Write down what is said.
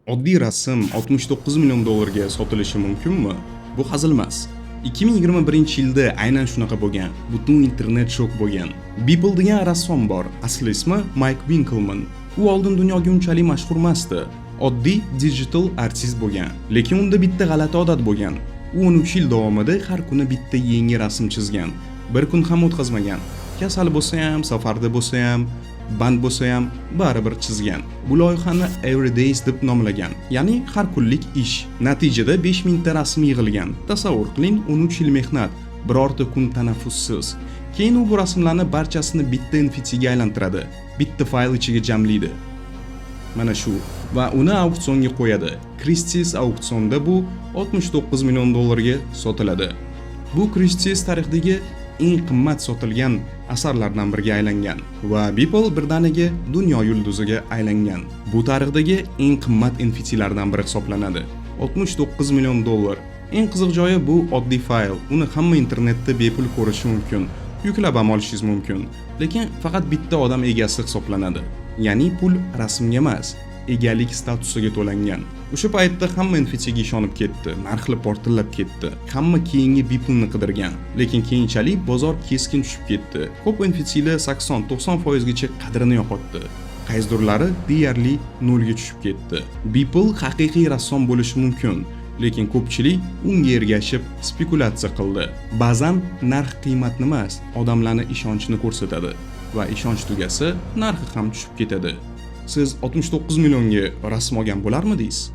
Oddiy rasm 69 million dollarga sotilishi mumkinmi? Bu hazil emas. 2021-yilda aynan shunaqa bo'lgan. Butun internet shok bo'lgan. Beeple degan rassom bor. Asli ismi Mike Winkelmann. U oldin dunyoga unchalik mashhur emasdi. Oddiy digital artist bo'lgan. Lekin unda bitta g'alati odat bo'lgan. U 13 yil davomida har kuni bitta yangi rasm chizgan. Bir kun ham o'tkazmagan. Kasal bo'lsa ham, safarda bo'lsa ham, band bo'lsa ham baribir chizgan. Bu loyihani Everydays deb nomlagan, ya'ni har kunlik ish. Natijada 5000 ta rasm yig'ilgan. Tasavvur qiling, 13 yil mehnat, birorta kun tanaffussiz. Keyin u bu rasmlarni barchasini bitta NFT ga aylantiradi, bitta fayl ichiga jamlaydi. Mana shu va uni auksionga qo'yadi. Christie's auksionda bu 69 million dollarga sotiladi. Bu Christie's tarixidagi eng qimmat sotilgan asarlardan biriga aylangan va Beeple birdaniga dunyo yulduziga aylangan. Bu tarixdagi eng qimmat NFT'lardan biri hisoblanadi. 69 million dollar. Eng qiziq joyi bu oddiy fayl. Uni hamma internetda bepul ko'rishi mumkin. Yuklab ham olishingiz mumkin. Lekin faqat bitta odam egasi hisoblanadi. Ya'ni pul rasmga emas, egalik statusiga to'langan. O'sha paytda hamma NFT'ga ishonib ketdi, narxlar portlab ketdi. Hamma keyingi Beeple'ni qidirgan, lekin keyinchalik bozor keskin tushib ketdi. Ko'p NFT'lar 80-90% gacha qadrini yo'qotdi. Qaysidirlari deyarli nolga tushib ketdi. Beeple haqiqiy rassom bo'lishi mumkin, lekin ko'pchilik unga ergashib spekulatsiya qildi. Ba'zan narx qiymatni emas, odamlarning ishonchini ko'rsatadi va ishonch tugasa, narxi ham tushib ketadi. Siz 69 millionga rasm olgan bo'larmidingiz?